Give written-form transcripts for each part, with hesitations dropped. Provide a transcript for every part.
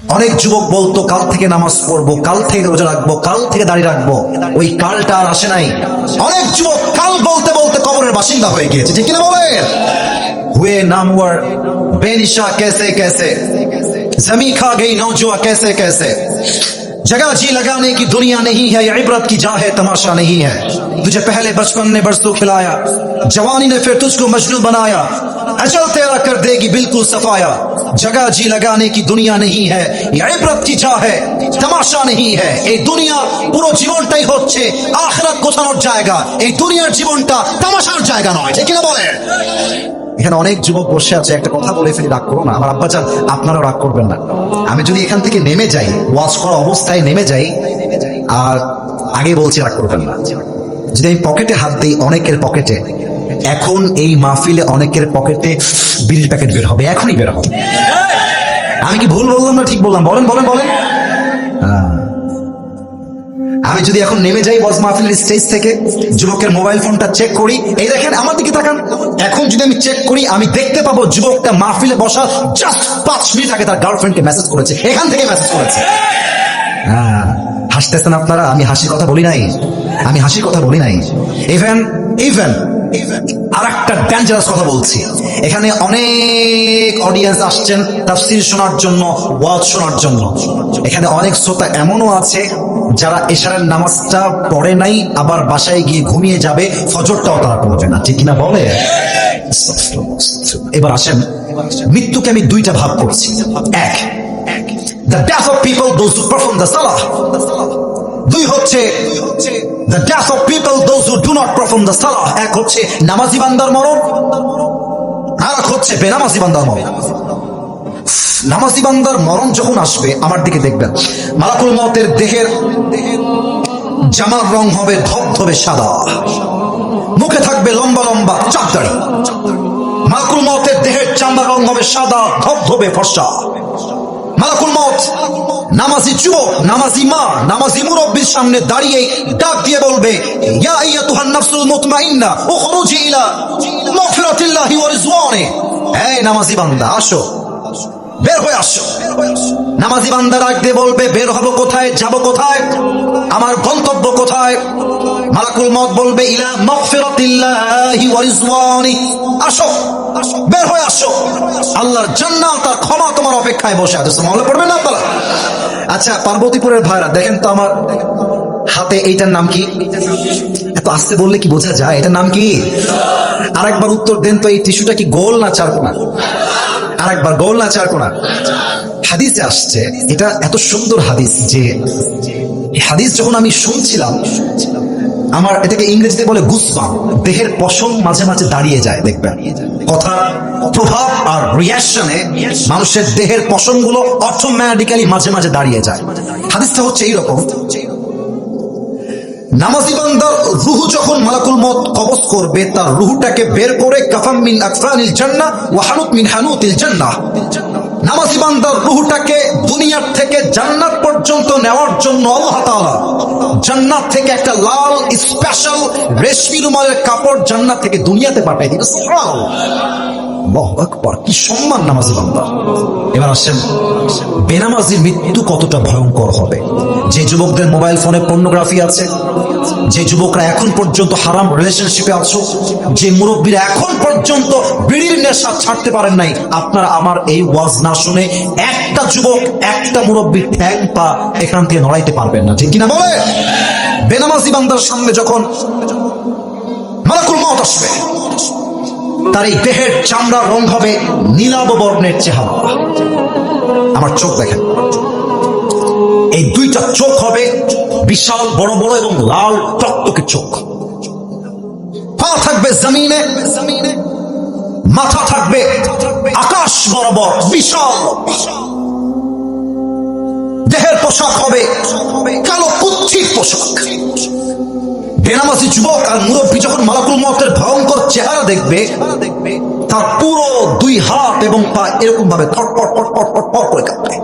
অনেক যুবক বলতো কাল থেকে নামাজ পড়বো, কাল থেকে রোজা রাখবো, কাল থেকে দাড়ি রাখবো, ওই কালটা আর আসে নাই। অনেক যুবক কাল বলতে বলতে কবরের বাসিন্দা হয়ে গিয়েছে, ঠিক কিনা বলে? हुए नामवर बेनिशा कैसे कैसे, जमी खा गई नौजुआ कैसे कैसे, जगह जी लगाने की दुनिया नहीं है, ये इबरत की जा है तमाशा नहीं है। तुझे पहले बचपन ने बरसों खिलाया, जवानी ने फिर तुझको मजनू बनाया, अजल तेरा कर देगी बिल्कुल सफाया। जगह जी लगाने की दुनिया नहीं है, ये इबरत की जा है तमाशा नहीं है। এই দুনিয়া পুরো জীবনটাই হচ্ছে আখিরাত গোছানোর জায়গা, এই দুনিয়ার জীবনটা তামাশার জায়গা নয়, ঠিক কিনা বলে? এখানে অনেক যুবক বসে আছে, একটা কথা বলে ফেলি, রাগ করো না আমার আব্বাজান, আপনারাও রাগ করবেন না। আমি যদি এখান থেকে নেমে যাই, ওয়াজ করা অবস্থায় নেমে যাই, আর আগে বলছি রাগ করবেন না, যদি আমি পকেটে হাত দিই, অনেকের পকেটে এখন এই মাহফিলে অনেকের পকেটে বিড়ির প্যাকেট বের হবে, এখনই বের হবে। আমি কি ভুল বললাম না ঠিক বললাম? বলেন বলেন বলেন। আমি যদি এখন নেমে যাই ওয়াজ মাহফিলের স্টেজ থেকে, যুবকের মোবাইল ফোনটা চেক করি, এই দেখেন আমার দিকে তাকান, এখন যদি আমি চেক করি আমি দেখতে পাবো যুবকটা মাহফিলে বসা জাস্ট 5 মিনিট আগে তার গার্লফ্রেন্ডকে মেসেজ করেছে, এখান থেকে মেসেজ করেছে। হাসতেছেন আপনারা, আমি হাসির কথা বলি নাই, আমি হাসির কথা বলি নাই। ইভেন ইভেন আর একটা ডেঞ্জারাস কথা বলছি, এখানে অনেক অডিয়েন্স আসছেন তাফসীর শোনার জন্য, ওয়াজ শোনার জন্য। এখানে অনেক শ্রোতা এমনও আছে যারা এশারের নামাজটা পড়ে নাই, আবার বাসায় গিয়ে ঘুমিয়ে যাবে, ফজরটাও তারা পড়বে না, ঠিক কিনা বলে? এবার আসেন, মৃত্যুকে আমি দুইটা ভাগ করছি। এক, the death of people those who perform the salah. দুই হচ্ছে the death of people those who do not perform the salah. এক হচ্ছে নামাজি বান্দার মরণ, আর এক হচ্ছে বেনামাজি বান্দার মরণ। নামাজি বান্দার মরণ যখন আসবে, আমার দিকে দেখবেন, মালাকুল মউতের দেহের জামার রং হবে ধবধবে সাদা, মুখে থাকবে লম্বা লম্বা চাপ দাড়ি। মালাকুল মউতের দেহের চামড়ার রং হবে সাদা ধবধবে ফর্সা। মালাকুল মউত নামাজি যুবক, নামাজি মা, নামাজি মুরব্বির সামনে দাঁড়িয়ে ডাক দিয়ে বলবে, ইয়া আইয়াতুহান নাফসুল মুতমাইন্না উখরুজি ইলা মাগফিরাতিল্লাহি ওয়া রিজওয়ানি। এই নামাজি বান্দা আসো, বের হয়ে আসো। নামাজি বান্দা ডাক দিয়ে বলবে, বের হব কোথায়, যাব কোথায়, আমার গন্তব্য কোথায়? মালাকুল মউত বলবে, ইলা মাগফিরাতিল্লাহি ওয়া রিজওয়ানি। আসো, বের হয়ে আসো, আল্লাহর জান্নাত আর ক্ষমা তোমার অপেক্ষায় বসে আছে। সুবহানাল্লাহ পড়বেন না আপনারা? আচ্ছা, পার্বতীপুরের ভাইরা দেখেন তো আমার হাতে এইটার নাম কি? এত আস্তে বললে কি বোঝা যায় এটার নাম কি? আরেকবার উত্তর দেন তো, এই টিস্যুটা কি গোল না চারকোনা? আরেকবার, গোল না চারকোনা? হাদিসে আসছে, এটা এত সুন্দর হাদিস যে হাদিস যখন আমি শুনছিলাম, আমার এটাকে ইংরেজিতে বলে গুসবাম, দেহের পশম মাঝে মাঝে দাঁড়িয়ে যায়। দেখবেন কথা প্রভাব আর রিঅ্যাকশনে মানুষের দেহের পশমগুলো অটোমেটিক্যালি মাঝে মাঝে দাঁড়িয়ে যায়। হাদিসটা হচ্ছে এইরকম, নামাজি বান্দার রুহু যখন মালাকুল মউত কবজ করবে, তার রুহুটাকে বের করে কাফাম মিন আকফানিল জান্নাহ ওয়া হানুত মিন হানুতিল জান্নাহ, নামাজি বান্দার রুহুটাকে দুনিয়ার থেকে জান্নাত পর্যন্ত নেওয়ার জন্য আল্লাহ তাআলা জান্নাত থেকে একটা লাল স্পেশাল রেশমি রুমালের কাপড় জান্নাত থেকে দুনিয়াতে পাঠিয়ে দিল। সুবহানাল্লাহ, আল্লাহু আকবার, কি সম্মান নামাজি বান্দা। এবার আসেন, বেনামাজির মৃত্যু কতটা ভয়ঙ্কর হবে। যে যুবকদের মোবাইল ফোনে পর্নোগ্রাফি আছে, যে যুবকরা এখন পর্যন্ত হারাম রিলেশনশিপে আছো, যে মুরব্বীরা এখন পর্যন্ত বিড়ির নেশা ছাড়তে পারেন নাই, আপনারা আমার এই ওয়াজ না শুনে একটা যুবক, একটা মুরব্বীর ঠ্যাং পা এখান থেকে নড়াইতে পারবেন না, ঠিক কিনা বলে? বেনামাজি বান্দার সামনে যখন মালাকুল মউত আসবে, তার এই দেহের চামড়ার রং হবে নীলাভ বর্ণের চেহারা। আমার চোখ দেখেন, এই দুইটা চোখ হবে বিশাল বড় বড় এবং লাল টকটকে চোখ। পা থাকবে জমিনে, মাথা থাকবে আকাশ বরাবর বিশাল। দেহের পোশাক হবে কালো কুৎসিত পোশাক। বেনামাজি যুবক আর মুরব্বী যখন মালাকুল মউতের ভয়ঙ্কর চেহারা দেখবে, তার পুরো 2 হাত এবং পা এরকম ভাবে থটপট ফটফট ফটফট করে কাঁপবে।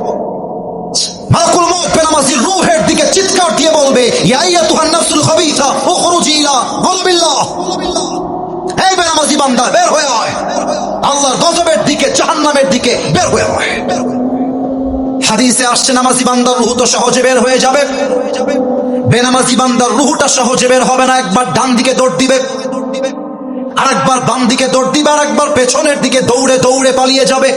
মালাকুল মউত বেনামাজির রূহের দিকে চিৎকার দিয়ে বলবে, ইয়া আইয়াতুহান নাফসুল খাবিসা উখরুজি ইলা গযবিল্লাহ। এই বেনামাজি বান্দা, বের হয়ে আয়, আল্লাহর গজবের দিকে, জাহান্নামের দিকে বের হয়ে আয়। হাদিসে আসছে নামাজি বান্দার রূহ তো সহজে বের হয়ে যাবে, বেনামাজি বান্দার রূহটা সহজে বের হবে না। একবার ডান দিকে দৌড় দিবে, আরেকবার বাম দিকে দৌড় দিবে, আরেকবার পেছনের দিকে দৌড়ে দৌড়ে পালিয়ে যাবে।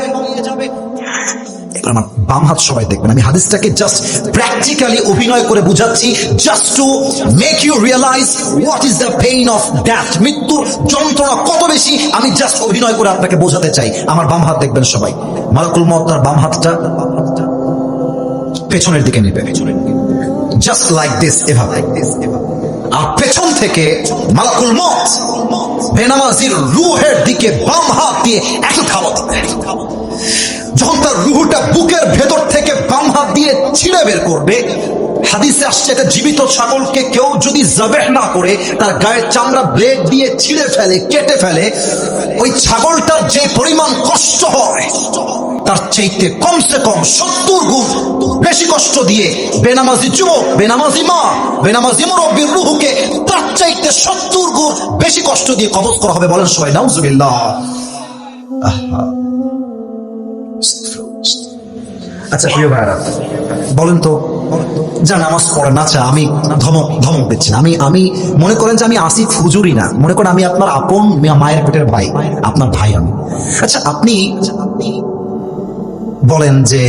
আমার বাম হাত সবাই দেখবেন, আমি হাদিসটাকে জাস্ট প্র্যাকটিক্যালি অভিনয় করে বুঝাচ্ছি, just to make you realise what is the pain of death. মৃত্যুর যন্ত্রণা কত বেশি, আমি জাস্ট অভিনয় করে আপনাকে বোঝাতে চাই। আমার বাম হাত দেখবেন সবাই, মালাকুল মউত তার বাম হাতটা পেছনের দিকে নেবে, জাস্ট লাইক দিস, এভাবে। আর পেছন থেকে মালাকুল মউত বেনামাজির রূহের দিকে বাম হাত দিয়ে একটু খাওয়া দিবে। যখন তার রূহটা বুকের ভেতর থেকে বাম হাত দিয়ে ছিঁড়ে বের করবে, হাদিসে আসছে একটা জীবিত ছাগলকে কেউ যদি জবেহ না করে তার গায়ের চামড়া ব্লেড দিয়ে ছিঁড়ে ফেলে, কেটে ফেলে, ওই ছাগলটার যে পরিমাণ কষ্ট হয় তার চাইতে কমসে কম 70 গুণ বেশি কষ্ট দিয়ে বেনামাজি যুবক, বেনামাজি মা, বেনামাজি মুরব্বির রূহকে তার চাইতে 70 গুণ বেশি কষ্ট দিয়ে কবজ করা হবে। বলেন সবাই নাউজুবিল্লাহ। আচ্ছা প্রিয় ভাইরা, বলেন তো, যা নামাজ পড়েন, আচ্ছা আমি ধমক দিচ্ছি না, আমি মনে করেন যে আমি আসিফ হুজুরই না, মনে করেন আমি আপনার আপন মায়ের পেটের ভাই, আপনার ভাই আমি। আচ্ছা আপনি বলেন যে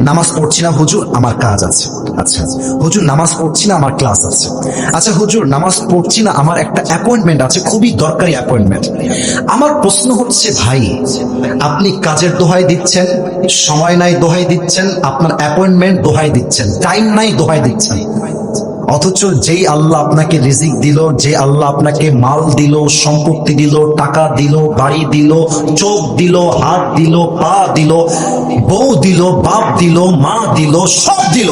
নামাজ পড়ছি না হুজুর, আমার কাজ আছে। আচ্ছা হুজুর নামাজ পড়ছি না, আমার ক্লাস আছে। আচ্ছা হুজুর নামাজ পড়ছি না, আমার একটা অ্যাপয়েন্টমেন্ট আছে, খুবই দরকারি অ্যাপয়েন্টমেন্ট। আমার প্রশ্ন হচ্ছে ভাই, আপনি কাজের দোহাই দিচ্ছেন, সময় নাই দোহাই দিচ্ছেন, আপনার অ্যাপয়েন্টমেন্ট দোহাই দিচ্ছেন, টাইম নাই দোহাই দিচ্ছেন, অথচ যেই আল্লাহ আপনাকে রিজিক দিল, যে আল্লাহ আপনাকে মাল দিল, সম্পত্তি দিল, টাকা দিল, বাড়ি দিল, চোখ দিল, হাত দিল, পা দিল, বউ দিল, বাপ দিল, মা দিল, সব দিল,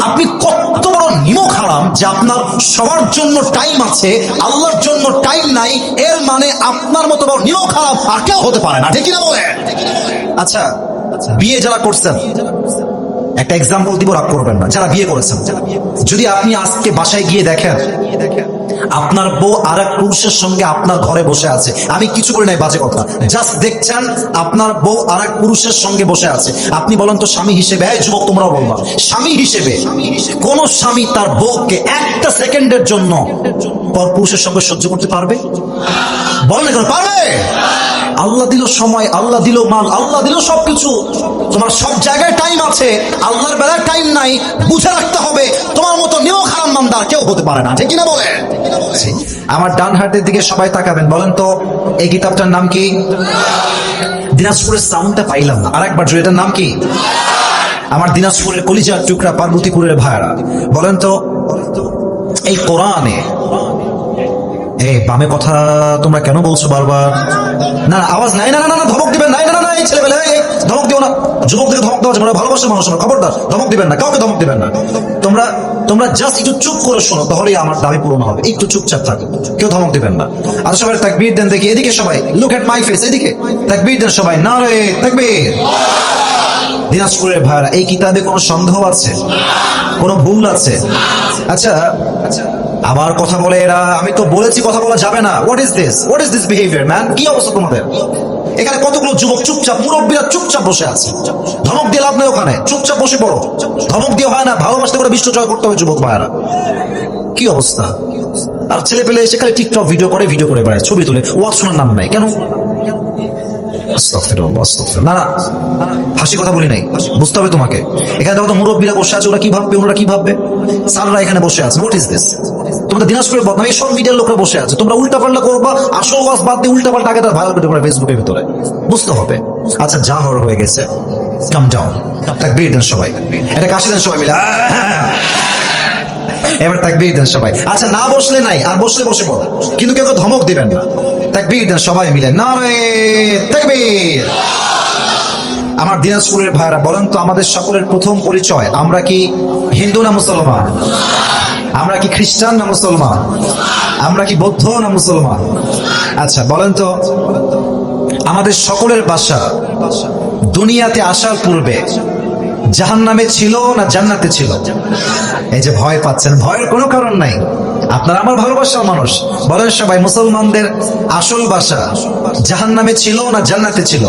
আপনি কত বড় নিমক হারাম যে আপনার সবার জন্য টাইম আছে, আল্লাহর জন্য টাইম নাই। এর মানে আপনার মতো বড় নিমক হারাম আর কেউ হতে পারে না, ঠিক না বলে? আচ্ছা বিয়ে যারা করছেন, একটা এক্সাম্পল দিব, রাগ করবেন না, যারা বিয়ে করেছেন, যদি আপনি আজকে বাসায় গিয়ে দেখেন আপনার বউ আর এক পুরুষের সঙ্গে আপনার ঘরে বসে আছে, আমি কিছু বলি নাই, বাজে কথা, জাস্ট দেখছেন আপনার বউ আর এক পুরুষের সঙ্গে বসে আছে, আপনি বলেন তো স্বামী হিসেবে, এই যুবক তোমরাও বলবা, স্বামী হিসেবে কোন স্বামী তার বউকে একটা সেকেন্ডের জন্য পর পুরুষের সঙ্গে সহ্য করতে পারবে? বলেন না, পারবে? আল্লাহ দিল সময়, আল্লাহ দিল মাল, আল্লাহ দিল সবকিছু, তোমার সব জায়গায় টাইম আছে, আল্লাহর বেলায় টাইম নাই, বুঝে রাখতে হবে। তোমার মতো নিমক হারাম বান্দা কেউ হতে পারে না, ঠিক কিনা বলে? আমার ডান হাতের দিকে সবাই তাকাবেন, বলেন তো এই কিতাবটার নাম কি? দিনাজপুরের সাউন্ডটা পাইলাম না, আরেকবার জোরে, এটার নাম কি? আমার দিনাজপুরের কলিজার টুকরা পার্বতীপুরের ভাইরা, বলেন তো এই কোরআনে, এই বামে কথা তোমরা কেন বলছো বারবার? না আওয়াজ নাই, না না না ধমক দিবেন না, না না এই ছেলেবেলা ধমক দিও না, যুবকদের ধমক দেওয়া যাবে না, ভালোবাসার মানুষ, খবরদার ধমক দিবেন না, কাউকে ধমক দিবেন না। তোমরা জাস্ট একটু চুপ করে শোনো, তাহলেই আমার দাবি পূরণ হবে। একটু চুপচাপ থাকো, কেউ ধমক দিবেন না। আর সবাই তাকবীর দেন দেখি, এদিকে সবাই, লুক এট মাই ফেস, এদিকে তাকবীর দেন সবাই, নারে তাকবীর। দিনাজপুরের ভাইরা, এই কিতাবে কোনো সন্দেহ আছে? কোনো ভুল আছে? আচ্ছা আবার কথা বলে এরা, আমি তো বলেছি কথা বলা যাবে না। What is this behaviour man? কি অবস্থা তোমাদের? এখানে কতগুলো যুবক চুপচাপ, মুরব্বীরা চুপচাপ বসে আছে, ধমক দিয়ে লাভ নেই, ওখানে চুপচাপ বসে পড়ো, ধমক দিয়ে হয় না, ভালোবাসতে করে বিশ্ব জয় করতে হবে যুবক ভাইরা। কি অবস্থা? আর ছেলে পেলে এসে খালি টিকটক ভিডিও করে বেড়ায়, ছবি তুলে, ওয়াজ শোনার নাম নাই কেন? না না হাসি কথা বলি নাই, বুঝতে হবে তোমাকে। এখানে দেখো তো মুরব্বীরা বসে আছে, ওরা কি ভাববে? স্যাররা এখানে বসে আছে, হোয়াট ইজ দিস? তোমরা দিনাজপুরের বদনাম, এই সব মিডিয়ার লোকরা বসে আছে, তোমরা উল্টা পাল্টা করবা, আসল ওয়াজ বাদ দিয়ে উল্টা পাল্টা আগে তার ভাইরাল ভিডিও করে ফেসবুকের ভিতরে, বুঝতে হবে। আচ্ছা যা হওয়ার হয়ে গেছে, কাম ডাউন, তাকবীর দেন সবাই, এটা কাশি দেন সবাই মিলে, এবার তাকবীর দেন সবাই। আচ্ছা না বসলে নাই, আর বসলে বসে পড়ো, কিন্তু কেউ ধমক দিবেন না, তাকবীর দেন সবাই মিলে, নারে তাকবীর। আমার দিনাজপুরের ভাইরা, বলেন তো আমাদের সকলের প্রথম পরিচয়, আমরা কি হিন্দু না মুসলমান? আমরা কি খ্রিস্টান না মুসলমান? আমরা কি বৌদ্ধ না মুসলমান? আচ্ছা বলেন তো আমাদের সকলের বাসা দুনিয়াতে আসার পূর্বে জাহান্নামে ছিল না জান্নাতে ছিল? এই যে ভয় পাচ্ছেন, ভয়ের কোনো কারণ নাই, আপনার আমার ভালোবাসার মানুষ। বলেন সবাই মুসলমানদের আসল বাসা জাহান্নামে ছিল না জান্নাতে ছিল?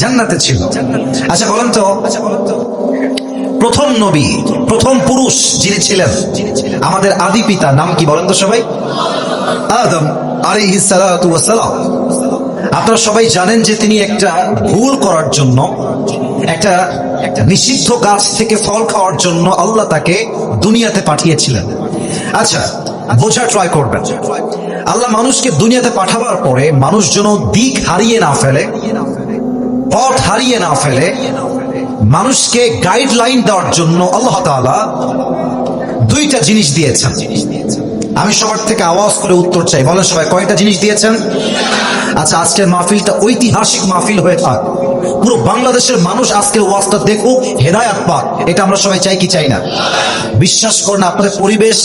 জান্নাতে ছিল। আচ্ছা বলেন তো, প্রথম নবী, প্রথম পুরুষ যিনি ছিলেন, আমাদের আদি পিতা নাম কি বলেন তো সবাই? আদম আলাইহিস সালাতু ওয়াস সালাম। আপনারা সবাই জানেন যে তিনি একটা ভুল করার জন্য, একটা নিষিদ্ধ গাছ থেকে ফল খাওয়ার জন্য আল্লাহ তাকে দুনিয়াতে পাঠিয়েছিলেন। আচ্ছা বোঝা ট্রাই করবেন, আল্লাহ মানুষকে দুনিয়াতে পাঠাবার পরে মানুষ যেন দিক হারিয়ে না ফেলে, পথ হারিয়ে না ফেলে, মানুষকে গাইডলাইন দেওয়ার জন্য আল্লাহ তাআলা দুইটা জিনিস দিয়েছেন। আমি সবার থেকে আওয়াজ করে উত্তর চাই, বলেন সবাই কয়টা জিনিস দিয়েছেন? আচ্ছা আজকের মাহফিলটা ঐতিহাসিক মাহফিল হয়ে থাক, পুরো বাংলাদেশের মানুষ আজকের ওয়াজটা দেখুক, হেদায়েত পাক, এটা আমরা সবাই চাই কি চাই না? বিশ্বাস করেন আপনাদের পরিবেশ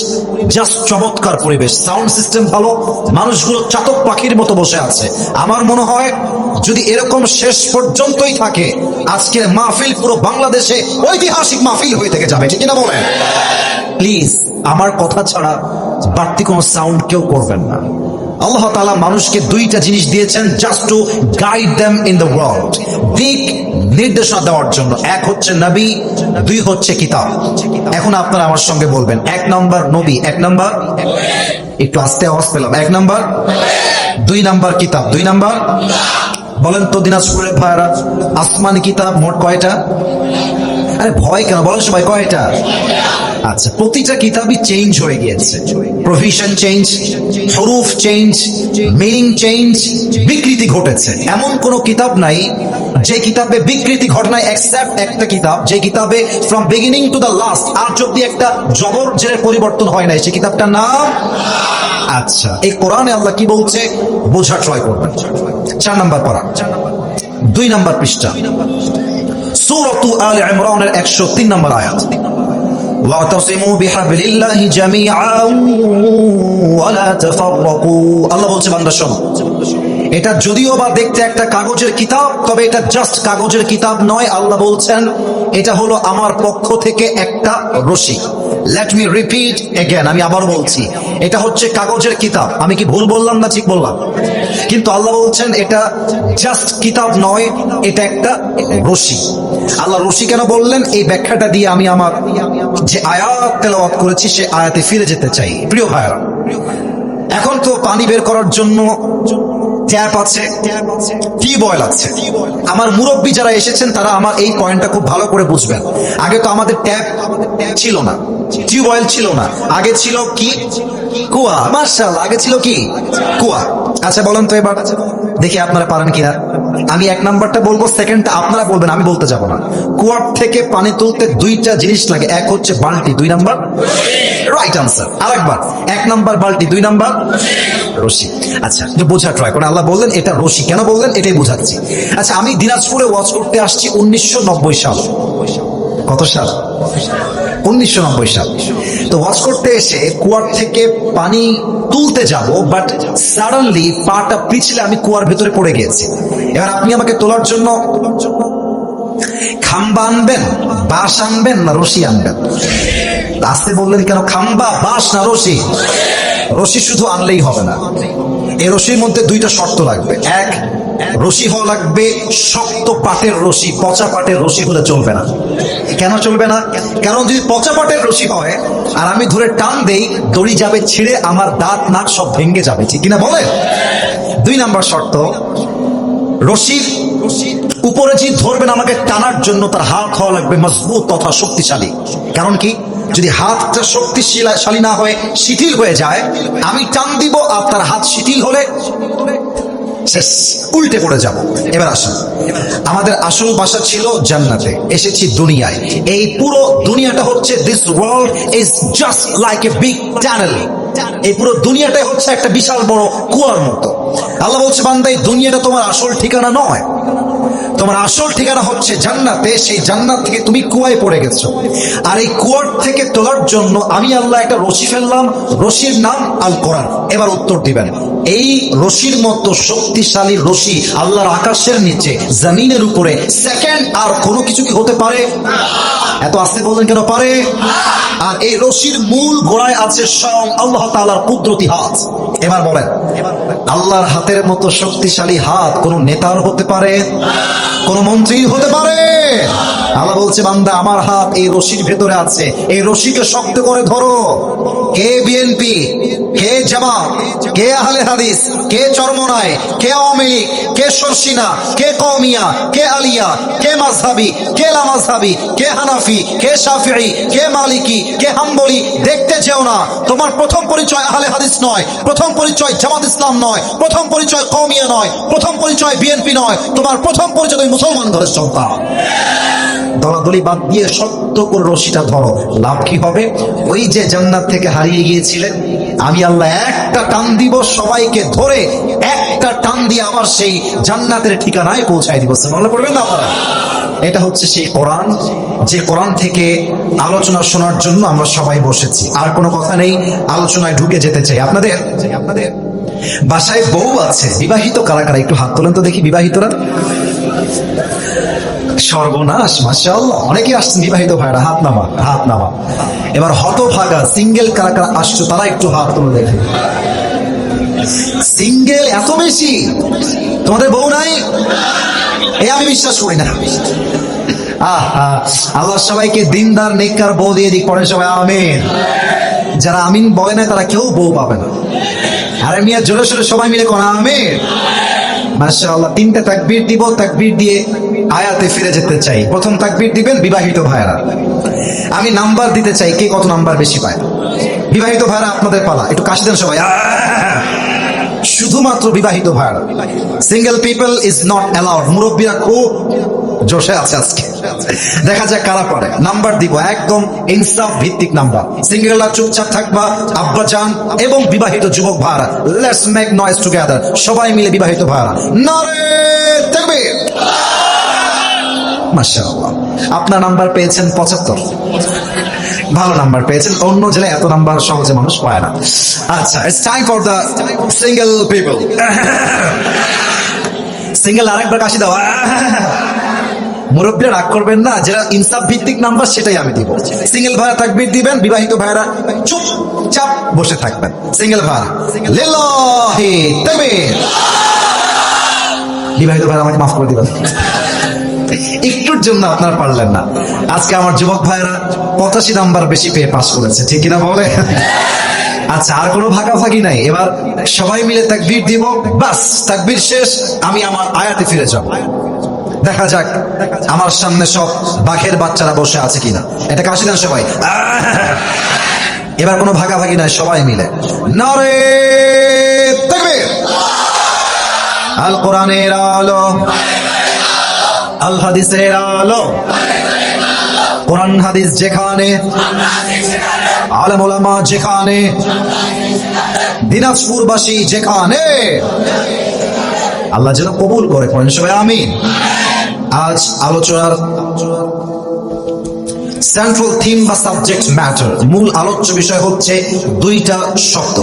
জাস্ট চমৎকার পরিবেশ, সাউন্ড সিস্টেম ভালো, মানুষগুলো চাতক পাখির মতো বসে আছে। আমার মনে হয় যদি এরকম শেষ পর্যন্তই থাকে, আজকের মাহফিল পুরো বাংলাদেশে ঐতিহাসিক মাহফিল হয়ে থেকে যাবে, ঠিক না বলেন? প্লিজ আমার কথা ছাড়া বাড়তি কোনো সাউন্ড কেউ করবেন না। আল্লাহ তাআলা মানুষকে দুইটা জিনিস দিয়েছেন just to guide them in the world, দিক নির্দেশনা দেওয়ার জন্য। এক হচ্ছে নবী, দুই হচ্ছে কিতাব। এখন আপনারা আমার সঙ্গে বলবেন, এক নাম্বার নবী, এক নাম্বার, একটু আস্তে আওয়াজ পেলাম, এক নাম্বার, দুই নাম্বার কিতাব, দুই নাম্বার। বলেন তো দিনাজপুরের ভাইরা, আসমানি কিতাব মোট কয়টা? আরে ভয় কেন, বলেন সবাই কয়টা? আচ্ছা প্রতিটা কিতাবই চেঞ্জ হয়ে গিয়েছে, প্রভিশন চেঞ্জ, হরুফ চেঞ্জ, মিনিং চেঞ্জ, বিকৃতি ঘটেছে। এমন কোন কিতাব নাই যে কিতাবে বিকৃতি ঘটে নাই, এক্সেপ্ট একটা কিতাব, যে কিতাবে from beginning to the last আর যদি একটা জবর জেরের পরিবর্তন হয় নাই, সেই কিতাবটার নাম। আচ্ছা এই কোরআনে আল্লাহ কি বলছে বোঝা ট্রাই করবেন। 4 নাম্বার পড়া, 2 নাম্বার পৃষ্ঠা, সূরাতু আলে ইমরানের 103 নম্বর আয়াত। ওয়াতাসিমু বিহাবলিল্লাহি জামিআন ওয়া লা তাফাররাকু। আল্লাহ বলছে বান্দা শোনো, এটা যদিও বা দেখতে একটা কাগজের কিতাব, তবে এটা জাস্ট কাগজের কিতাব নয়। আল্লাহ বলছেন এটা হলো আমার পক্ষ থেকে একটা রশি। লেট মি রিপিট এগেন, আমি আবার বলছি, এটা হচ্ছে কাগজের কিতাব। আমি কি ভুল বললাম না ঠিক বললাম? কিন্তু আল্লাহ বলছেন এটা জাস্ট কিতাব নয়, এটা একটা রশি। আল্লাহ রশি কেন বললেন, এই ব্যাখ্যাটা দিয়ে আমি আমার যে আয়াত তেলাওয়াত করেছি সে আয়াতে ফিরে যেতে চাই। প্রিয় ভাইরা, এখন তো পানি বের করার জন্য ট্যাপ আছে, টিউবওয়েল আছে। আমার মুরব্বী যারা এসেছেন তারা আমার এই পয়েন্টটা খুব ভালো করে বুঝবেন। আগে তো আমাদের ট্যাপ ছিল না, টিউবওয়েল ছিল না, আগে ছিল কি? কুয়া। মাশাআল্লাহ, আগে ছিল কি? কুয়া। আচ্ছা বলেন তো এবার দেখি আপনারা পারেন কিনা। আমি 1 নাম্বারটা বলবো, সেকেন্ডটা আপনারা বলবেন, আমি বলতে যাব না। কুয়ার থেকে পানি তুলতে দুইটা জিনিস লাগে, এক হচ্ছে বালতি, 2 নাম্বার রাইট আনসার। আরেকবার, 1 নাম্বার বালতি, 2 নাম্বার রশি। আচ্ছা বোঝা ট্রাই করে, আল্লাহ বললেন এটা রশি, কেন বললেন এটাই বোঝাচ্ছি। আচ্ছা আমি দিনাজপুরে ওয়াজ করতে আসছি 1990 সাল। কত সাল? 1990 সাল। তো ওয়াজ করতে এসে কুয়ার থেকে পানি তুলতে যাব, বাট সাডেনলি পাটা পিছলে আমি কুয়ার ভেতরে পড়ে গিয়েছি। এবার আপনি আমাকে তোলার জন্য খাম্বা আনবেন, বাঁশ আনবেন না রশি আনবেন? আসতে বললেন কেন? খাম্বা, বাঁশ না রশি? রশি শুধু আনলেই হবে না, এই রশির মধ্যে 2টা শর্ত লাগবে। এক, রশি হওয়া লাগবে শক্ত পাটের রশি, পচা পাটের রশি হলে চলবে না। কেন চলবে না? কারণ যদি পচা পাটের রশি হয় আর আমি ধরে টান দেই, দড়ি যাবে ছিঁড়ে, আমার দাঁত নাক সব ভেঙে যাবে, ঠিক কিনা বলেন? 2 নাম্বার শর্ত, রশির উপরে যে ধরবেন আমাকে টানার জন্য তার হাত হওয়া লাগবে মজবুত তথা শক্তিশালী। কারণ কি, যদি হাতটা শক্তিশালী না হয়ে শিথিল হয়ে যায়, আমি টান দিব আর তার হাত শিথিল হলে শেষ, উল্টে পড়ে যাব। এবার আসুন, আমাদের আসল বাসা ছিল জান্নাতে, এসেছি দুনিয়ায়। এই পুরো দুনিয়াটা হচ্ছে, this world is just like a big tunnel. এই পুরো দুনিয়াটাই হচ্ছে একটা বিশাল বড় কুয়ার মতো। আল্লাহ বলছে বান্দা, এই দুনিয়াটা তোমার আসল ঠিকানা নয়, তোমার আসল ঠিকানা হচ্ছে জান্নাতে। সেই জান্নাত থেকে তুমি কুয়ায় পড়ে গেছো, আর এই কুয়ার থেকে তোলার জন্য আমি আল্লাহ একটা রশি ফেললাম, রশির নাম আল কোরআন। এবার উত্তর দিবেন, এই রশির মতো শক্তিশালী রশি আল্লাহর আকাশের নিচে জমিনের উপরে সেকেন্ড আর কোনো কিছু কি হতে পারে? এত আস্তে বললেন কেন? পারে। আর এই রশির মূল গোড়ায় আছে স্বয়ং আল্লাহ তাআলার কুদরতি হাত। এবার বলেন আল্লাহর হাতের মতো শক্তিশালী হাত কোন নেতার হতে পারে, কোন মন্ত্রী হতে পারে? আল্লাহ বলছে, বান্দা আমার হাত এই রশির ভেতরে আছে, এই রশিকে শক্ত করে ধরো। কে বিএনপি, কে জামাত, কে আহলে হাদিস, কে চরমনায়, কে আওয়ামী লীগ, কে শর্ষিনা, কে কওমিয়া, কে আলিয়া, কে মাযহাবি, কে লামাযহাবি, কে হানাফি, কে শাফিঈ, কে মালিকি, কে হাম্বলি, দেখতে যেও না। তোমার প্রথম পরিচয় আহলে হাদিস নয়, প্রথম পরিচয় জামাত ইসলাম নয়, প্রথম পরিচয় কওমিয়া নয়, প্রথম পরিচয় বিএনপি নয়, তোমার প্রথম পরিচয় তুমি মুসলমান ঘরের সন্তান। দলাদলি বাদ দিয়ে শক্ত করে রশিটা ধরো। লাভ কি হবে? ওই যে জান্নাত থেকে হারিয়ে গিয়েছিলেন, আমি আল্লাহ একটা টান দিব, সবাইকে ধরে একটা টান দিয়ে আবার সেই জান্নাতের ঠিকানায় পৌঁছায় দিব। সুবহানাল্লাহ পড়বেন না আপনারা? এটা হচ্ছে সেই কোরআন, যে কোরআন থেকে আলোচনা শোনার জন্য আমরা সবাই বসেছি। আর কোনো কথা নেই, আলোচনায় ঢুকে যেতে চাই। আপনাদের বাসায় বউ আছে, বিবাহিত কারা কারা একটু হাত তোলেন তো দেখি, বিবাহিতরা। সর্বনাশ, মাশাআল্লাহ, অনেকে আসছেন বিবাহিত ভাইরা, হাত নামা, হাত নামা। এবার হতভাগা সিঙ্গেল কারা কারা আসছো, তারা একটু হাত তুলে দেখে। সিঙ্গেল এত বেশি, তোমাদের বউ নাই? আমি বিশ্বাস করি না। আল্লাহ সবাইকে দিনদার নেককার বউ দিয়ে দিক, পড়ে সবাই আমিন। যারা আমিন বলে না তারা কেউ বউ পাবে না। আরে মিয়া, জোরে সোরে সবাই মিলে কোন আমিন। মাশাআল্লাহ, তিনটা তাকবীর দিব, তাকবীর দিয়ে আয়াতে ফিরে যেতে চাই। প্রথম তাকবীর দিবেন বিবাহিত ভাইরা। আমি নাম্বার দিতে চাই, কে কত নাম্বার বেশি পায়। বিবাহিত ভাইরা আপনাদের পালা, একটু কাশি দেন সবাই। শুধুমাত্র বিবাহিত ভাইরা, single people is not allowed. মুরব্বীরা খুব জোশে আছে আজকে, দেখা যাক কারা পারে। নাম্বার দিব একদম ইনসাফ ভিত্তিক নাম্বার। সিঙ্গেলরা চুপচাপ থাকবা, আব্বা জান এবং বিবাহিত যুবক ভাইরা, লেটস মেক নয়েজ টুগেদার। সবাই মিলে বিবাহিত ভাইরা, নারে তাকবীর। মাশাআল্লাহ, আপনার নাম্বার পেয়েছেন 75, ভালো নাম্বার পেয়েছেন। অন্য জেলায় এত নাম্বার সহজে মানুষ পায় না। আচ্ছা, it's time for the single people. Single আরেকবার কাশি দাও। মুরব্বীরা রাগ করবেন না, যেটা ইনসাফ ভিত্তিক নাম্বার সেটাই আমি দিব। সিঙ্গেল ভাইরা তাকবীর দিবেন, বিবাহিত ভাইরা চুপচাপ বসে থাকবেন। সিঙ্গেল ভাইরা লিল্লাহি তাকবীর। বিবাহিত ভাইরা আমাকে মাফ করে দিবেন, একটুর জন্য আপনারা পারলেন না। আজকে আমার যুবক ভাইরা 85 নাম্বার বেশি পেয়ে পাস করেছে, ঠিক কিনা বলে? আচ্ছা, আর কোনো ভাগাভাগি নাই। এবার সবাই মিলে তাকবীর দিব, বাস তাকবীর শেষ, আমি আমার আয়াতে ফিরে যাব। দেখা যাক আমার সামনে সব বাঘের বাচ্চারা বসে আছে কিনা। এটা কাশি দেন সবাই। এবার কোনো ভাগাভাগি নাই, সবাই মিলে নারে তাকবীর। আল কোরআনের আলো, আল হাদিসের আলো, কোরআন হাদিস যেখানে, আলেম ওলামা যেখানে, দিনাজপুরবাসী যেখানে, আল্লাহ যেন কবুল করে। পড়েন সবাই আমিন। আজ আলোচনার সেন্ট্রাল থিম বা সাবজেক্ট ম্যাটার, মূল আলোচ্য বিষয় হচ্ছে দুইটা শব্দ।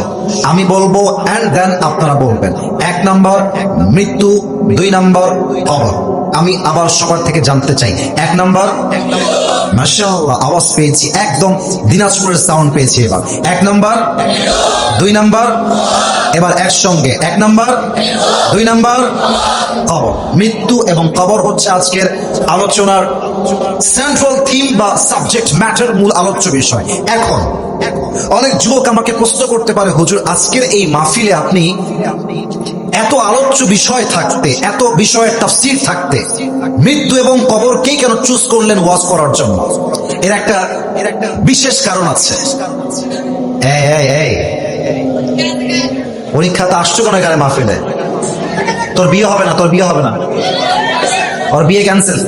আমি বলবো এন্ড দেন আপনারা বলবেন। 1 নাম্বার মৃত্যু, 2 নাম্বার কবর। আমি আবার সবার থেকে জানতে চাই। 1 নাম্বার, মাশাআল্লাহ, আওয়াজ পেয়েছি, একদম দিনাজপুরের সাউন্ড পেয়েছি। এবার 1 নাম্বার, 2 নাম্বার, এবার একসঙ্গে 1 নাম্বার, 2 নাম্বার কবর। মৃত্যু এবং কবর হচ্ছে আজকের আলোচনার সেন্ট্রাল থিম বা সাবজেক্ট ম্যাটার, মূল আলোচ্য বিষয়। এখন অনেক যুবক আমাকে প্রশ্ন করতে পারে, হুজুর আজকের এই মাহফিলে আপনি এত আলোচ্য বিষয় থাকতে, এত বিষয়ের তাফসীর থাকতে, মৃত্যু এবং কবরকেই কেন চুজ করলেন ওয়াজ করার জন্য? এর একটা বিশেষ কারণ আছে। পরীক্ষাতে আসছো কেন এখানে মাহফিলে? তোর বিয়ে হবে না, তোর বিয়ে হবে না, ওর বিয়ে ক্যান্সেল।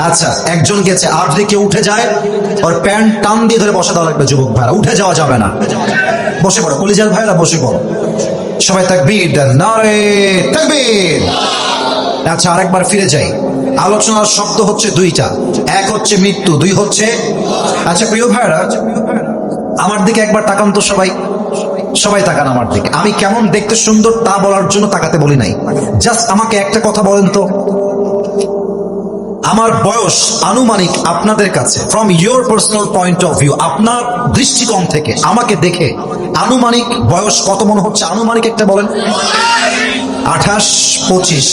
আচ্ছা, একজন গেছে, আর যদি কেউ উঠে যায় ওর প্যান্ট টান দিয়ে ধরে বসে দেওয়া লাগবে। যুবক ভাইরা উঠে যাওয়া যাবে না, বসে পড়ো। কলিজার ভাইরা বসে পড়ো। সবাই তাকবীর দেন, নারে তাকবীর। আচ্ছা, আরেকবার ফিরে যাই। আলোচনার শব্দ হচ্ছে 2টা। 1 হচ্ছে মৃত্যু, 2 হচ্ছে। আচ্ছা প্রিয় ভাইরা, আমার দিকে একবার তাকান তো সবাই, সবাই তাকান আমার দিকে। আমি কেমন দেখতে সুন্দর তা বলার জন্য তাকাতে বলি নাই, জাস্ট আমাকে একটা কথা বলেন তো, আমার বয়স আনুমানিক আপনাদের কাছে from your personal point of view, আপনার দৃষ্টিকোণ থেকে আমাকে দেখে আনুমানিক বয়স কত মনে হচ্ছে? আনুমানিক একটা বলেন। 28, 25।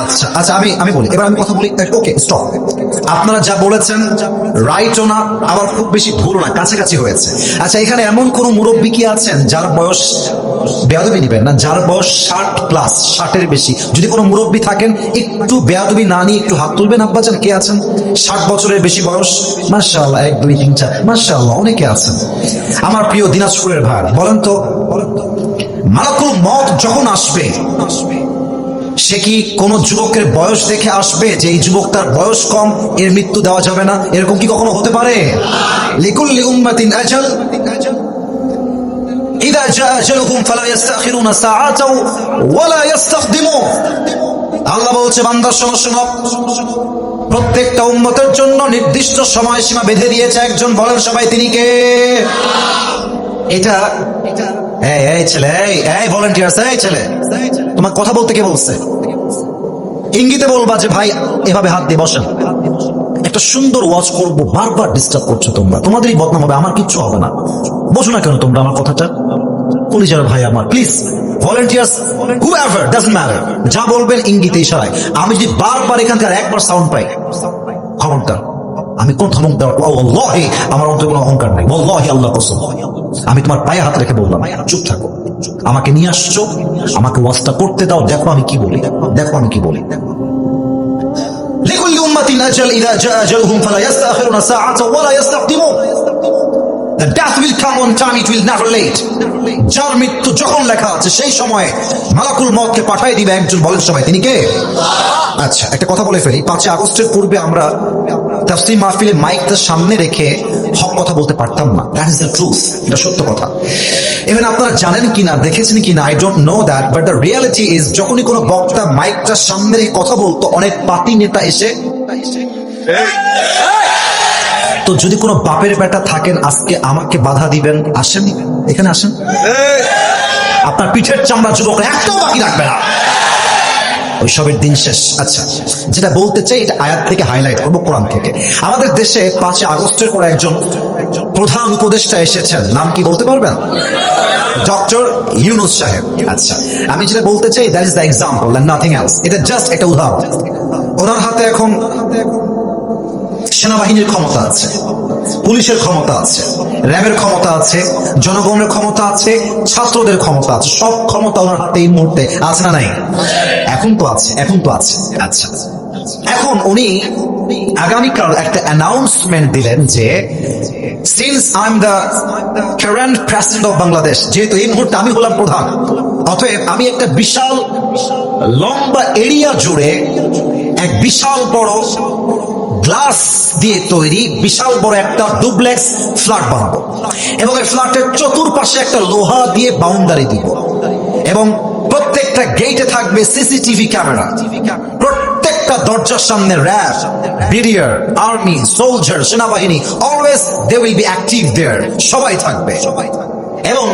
আচ্ছা আচ্ছা, আমি বলি, এবার আমি কথা বলি। ওকে, স্টপ। আপনারা যা বলেছেন রাইটও না, আবার খুব বেশি ভুল না, কাছাকাছি হয়েছে। আচ্ছা, এখানে এমন কোন মুরব্বী কি আছেন যার বয়স, বেয়াদবি নিবেন না, যার বয়স 60+, 60-এর বেশি? যদি কোনো মুরব্বী থাকেন একটু বেয়াদবি না নিয়ে একটু হাত তুলবেন। আব্বাজান কে আছেন 60 বছরের বেশি বয়স? মাশাআল্লাহ, 1, 2, 3, 4, মাশাআল্লাহ, অনেকে আছেন। আমার প্রিয় দিনাজপুরের ভাই, বলেন তো, মালাকুল মউত যখন আসবে সে কি কোন যুবকের বয়স দেখে আসবে যে এই যুবক তার বয়স কম, এর মৃত্যু দেওয়া যাবে না? এরকম কি কখনো হতে পারে? লিকুল্লি উম্মাতিন আজাল, ইযা জাআ আজালুহুম ফালা ইস্তাখিরুনা সাআতাও ওয়ালা ইস্তাকদিমুন। আল্লাহ বলছে, বান্দা শোনো শোনো, প্রত্যেকটা উম্মতের জন্য নির্দিষ্ট সময়সীমা বেঁধে দিয়েছে একজন। বলেন সবাই, তিনি কে? এটা এই ছেলে, এই ভলান্টিয়ার্স, এই ছেলে, তোমার কথা বলতে কে বলছে? ইঙ্গিতে বলবা যে ভাই এভাবে হাত দিয়ে বসেন। একটা সুন্দর ওয়াচ করবো, বারবার ডিস্টার্ব করছো তোমরা, তোমাদেরই বদনাম হবে, আমার কিচ্ছু হবে না। বোঝো না কেন তোমরা আমার কথাটা? কলিজার ভাই আমার, please volunteers, whoever, doesn't matter, যা বলবেন ইঙ্গিতে ইশারায়। আমি যদি বারবার এখান থেকে একবার সাউন্ড পাই, খবরদার। আমি কোন ধমক দেওয়ার, ওয়াল্লাহি আমার অন্তরে কোনো অহংকার নাই, ওয়াল্লাহি আল্লাহ কসম, আমি তোমার পায়ে হাত রেখে বললাম চুপ থাকো। আমাকে নিয়ে আসছো, আমাকে ওয়াজটা করতে দাও, দেখো আমি কি বলি, দেখো আমি কি বলি। লিকুল্লি উম্মাতিন আজাল, ইযা জাআ আজালুহুম ফালা ইস্তাখিরুনা সাআতাও ওয়ালা ইস্তাকদিমুন। The death will come on time, it will never late. যার মৃত্যু যখন লেখা আছে সেই সময়ে মালাকুল মউতকে পাঠিয়ে দিবে একজন। বলেন সবাই, তিনি কে? আচ্ছা, একটা কথা বলে ফেলি। 5 আগস্টের পূর্বে আমরা তাফসীর মাহফিলে মাইকটা সামনে রেখে হক কথা বলতে পারতাম না। দ্যাট ইজ দ্য ট্রুথ, এটা সত্য কথা। ইভেন আপনারা জানেন কিনা, দেখেছেন কিনা, I don't know that, but the reality is, যখনই কোনো বক্তা মাইকটা সামনে রেখে কথা বলতো, অনেক পার্টি নেতা এসে, তো যদি কোনো বাপের বেটা থাকেন আজকে আমাকে বাধা দিবেন, আসেন এখানে, আসেন। আপনার পিঠের চামড়া যুবকরা একটাও বাকি রাখবে না, ওইসবের দিন শেষ। আচ্ছা, যেটা বলতে চাই এটা আয়াত থেকে হাইলাইট করবো, কোরআন থেকে। আমাদের দেশে 5 আগস্টের পর একজন প্রধান উপদেষ্টা এসেছেন, নাম কি বলতে পারবেন? ডক্টর ইউনূস সাহেব। আচ্ছা, আমি যেটা বলতে চাই, that is the example and nothing else. এটা জাস্ট একটা উদাহরণ। ওনার হাতে এখন সেনাবাহিনীর ক্ষমতা আছে, পুলিশের ক্ষমতা আছে, র্যাবের ক্ষমতা আছে, জনগণের ক্ষমতা আছে, ছাত্রদের ক্ষমতা আছে, সব ক্ষমতা ওনার হাতে এই মুহূর্তে আছে না নাই? এখন তো আছে, এখন তো আছে। আচ্ছা, এখন উনি আগামীকাল একটা অ্যানাউন্সমেন্ট দিলেন যে since I am the current president of Bangladesh, যেহেতু এই মুহূর্তে আমি হলাম প্রধান, অতএব আমি একটা বিশাল লম্বা এরিয়া জুড়ে এক বিশাল বড় গ্লাস দিয়ে তৈরি বিশাল বড় একটা ডুপ্লেক্স ফ্ল্যাট বানাবো, এবং এই ফ্ল্যাটের চতুর্পাশে একটা লোহা দিয়ে বাউন্ডারি দিব, এবং প্রত্যেকটা গেটে থাকবে সিসিটিভি ক্যামেরা, প্রত্যেকটা দরজার সামনে র্যাব, বিডিআর, আর্মি, সোলজার, সেনাবাহিনী, always they will be active there, সবাই থাকবে। এবং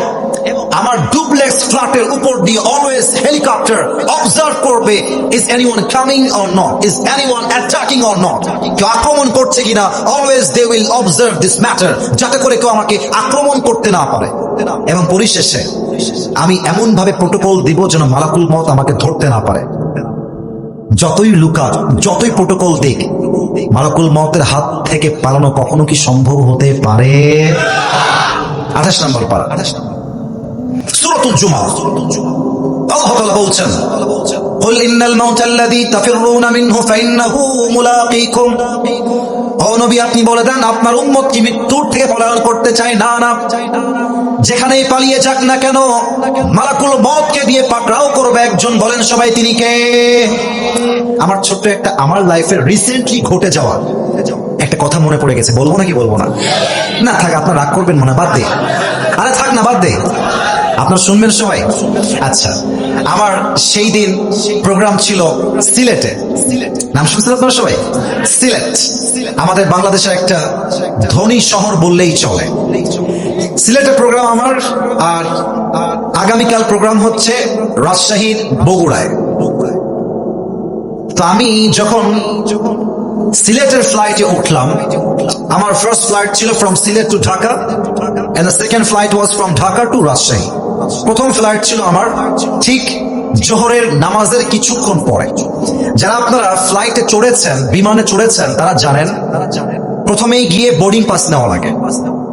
আমার ডুপ্লেক্স ফ্ল্যাটের উপর দিয়ে অলওয়েজ হেলিকপ্টার অবজার্ভ করবে, is anyone coming or not, is anyone attacking or not, কেউ আক্রমণ করছে কিনা, always they will observe this matter, যাতে করে কেউ আমাকে আক্রমণ করতে না পারে। এবং পরিশেষে আমি এমন ভাবে প্রোটোকল দিব যেন মালাকুল মউত আমাকে ধরতে না পারে। যতই লুকার, যতই প্রোটোকল দিক, মালাকুল মউতের হাত থেকে পালানো কখনো কি সম্ভব হতে পারে? 28 নম্বর পারা, সূরাতুল জুমআহ, আল্লাহ তাআলা বলছেন, কুল ইন্নাল মাউতাল্লাযী তাফিররুনা মিনহু ফাইন্নাহু মুলাকীকুম। ও নবী, আপনি বলে দেন আপনার উম্মত কি মৃত্যুর থেকে পলায়ন করতে চায়? না না, যেখানেই পালিয়ে যাক না কেন মালাকুল মউতকে দিয়ে পাকড়াও করবে একজন। বলেন সবাই, তিনি কে? আমার ছোট্ট একটা, আমার লাইফের রিসেন্টলি ঘটে যাওয়া একটা কথা মনে পড়ে গেছে, বলবো নাকি বলবো না? না থাক, আপনার রাগ করবেন মনে, বাদ দে। আরে থাক না, বাদ দে, আপনার শুনবেন সবাই। আচ্ছা, আমার সেই দিন প্রোগ্রাম ছিল সিলেটে, নাম শুনছেন আপনারা সবাই? সিলেট আমাদের বাংলাদেশের একটা ধনী শহর বললেই চলে। সিলেটে প্রোগ্রাম আমার, আর আগামীকাল প্রোগ্রাম হচ্ছে রাজশাহীর বগুড়ায়। তো আমি যখন সিলেটের ফ্লাইটে উঠলাম, আমার ফার্স্ট ফ্লাইট ছিল from Sylhet to Dhaka and the second flight was from Dhaka to Rajshahi. প্রথম ফ্লাইট ছিল আমার ঠিক জোহরের নামাজের কিছুক্ষণ পরে। যারা আপনারা ফ্লাইটে চড়েছেন, বিমানে চড়েছেন, তারা জানেন প্রথমেই গিয়ে বোর্ডিং পাস নেওয়া লাগে।